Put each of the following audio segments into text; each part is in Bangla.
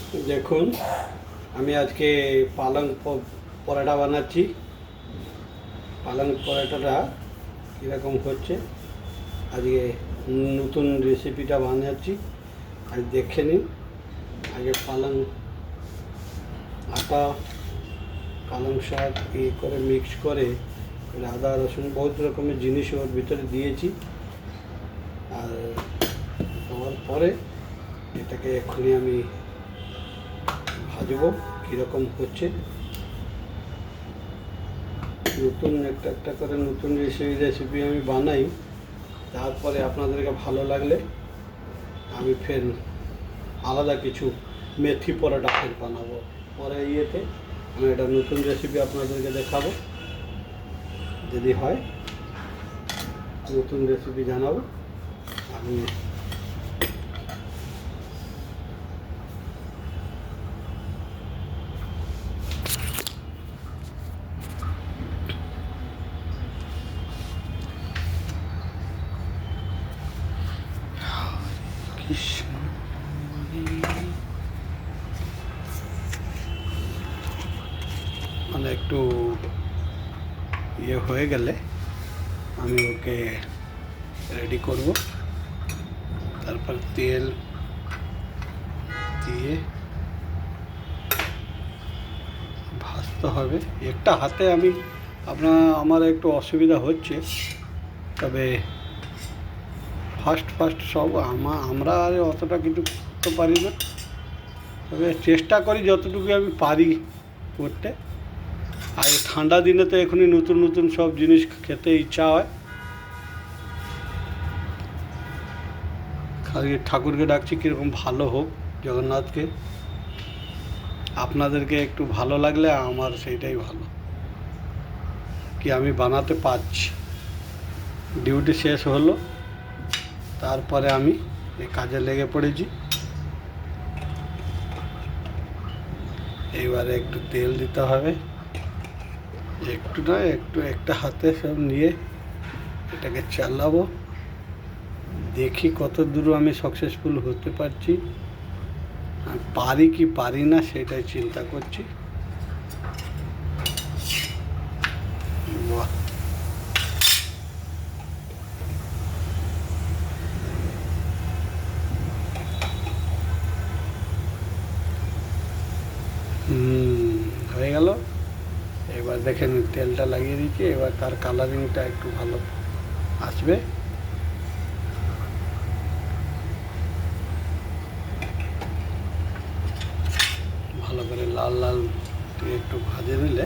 দেখুন, আমি আজকে পালং পরোটা বানাচ্ছি। পালং পরোটাটা কীরকম হচ্ছে আজকে নতুন রেসিপিটা বানাচ্ছি, আজ দেখে নিন। আগে পালং আটা, পালং শাক করে মিক্স করে আদা রসুন বহুত রকমের জিনিস ওর ভিতরে দিয়েছি। আর দেওয়ার পরে এটাকে এক্ষুনি আমি ভাজবো কীরকম হচ্ছে। নতুন একটা করে নতুন রেসিপি আমি বানাই, তারপরে আপনাদেরকে ভালো লাগলে আমি ফের আলাদা কিছু মেথি পরোটা ফের বানাবো পরে ইয়েতে। আমি একটা নতুন রেসিপি আপনাদেরকে দেখাবো, যদি হয় নতুন রেসিপি জানাবো আমি। মানে একটু ইয়ে হয়ে গেলে আমি ওকে রেডি করব। তারপর তেল দিয়ে ভাজতে হবে। একটা হাতে আমি আমার একটু অসুবিধা হচ্ছে, তবে ফার্স্ট সব আমরা আর অতটা কিছু করতে পারি না, তবে চেষ্টা করি যতটুকু আমি পারি করতে। আর ঠান্ডা দিনে তো এখনই নতুন নতুন সব জিনিস খেতে ইচ্ছা হয়। খালি ঠাকুরকে ডাকছি কীরকম ভালো হোক, জগন্নাথকে। আপনাদেরকে একটু ভালো লাগলে আমার সেইটাই ভালো, কি আমি বানাতে পারছি। ডিউটি শেষ হলো, তারপরে আমি এই কাজে লেগে পড়েছি। এবারে একটু তেল দিতে হবে, একটু নয় একটু, একটা হাতে সব নিয়ে এটাকে চালাবো। দেখি কত দূর আমি সাকসেসফুল হতে পারছি, আমি পারি কি পারি না সেটাই চিন্তা করছি। বাহ, হয়ে গেল। এবার দেখেন তেলটা লাগিয়ে দিচ্ছি, এবার তার কালারিংটা একটু ভালো আসবে। ভালো করে লাল লাল একটু ভাজে নিলে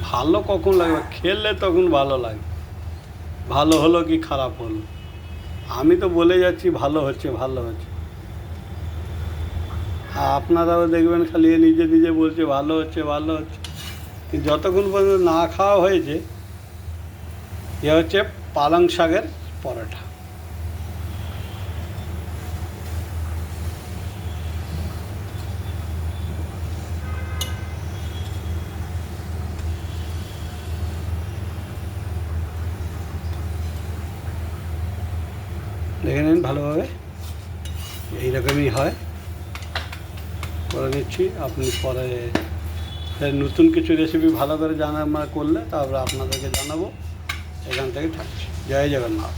ভালো কখন লাগবে, খেলে তখন ভালো লাগে। ভালো হলো কি খারাপ হলো, আমি তো বলে যাচ্ছি ভালো হচ্ছে ভালো হচ্ছে, আর আপনারাও দেখবেন খালি নিজে নিজে বলছে ভালো হচ্ছে ভালো হচ্ছে। কিন্তু যতক্ষণ পর্যন্ত না খাওয়া হয়েছে। এ হচ্ছে পালং শাকের পরোটা। দেখে নিন ভালোভাবে, এইরকমই হয়। করে নিচ্ছি, আপনি পরে নতুন কিছু রেসিপি ভালো করে করলে তারপরে আপনাদেরকে জানাবো। এখান থেকে থাকছি। জয় জগন্নাথ।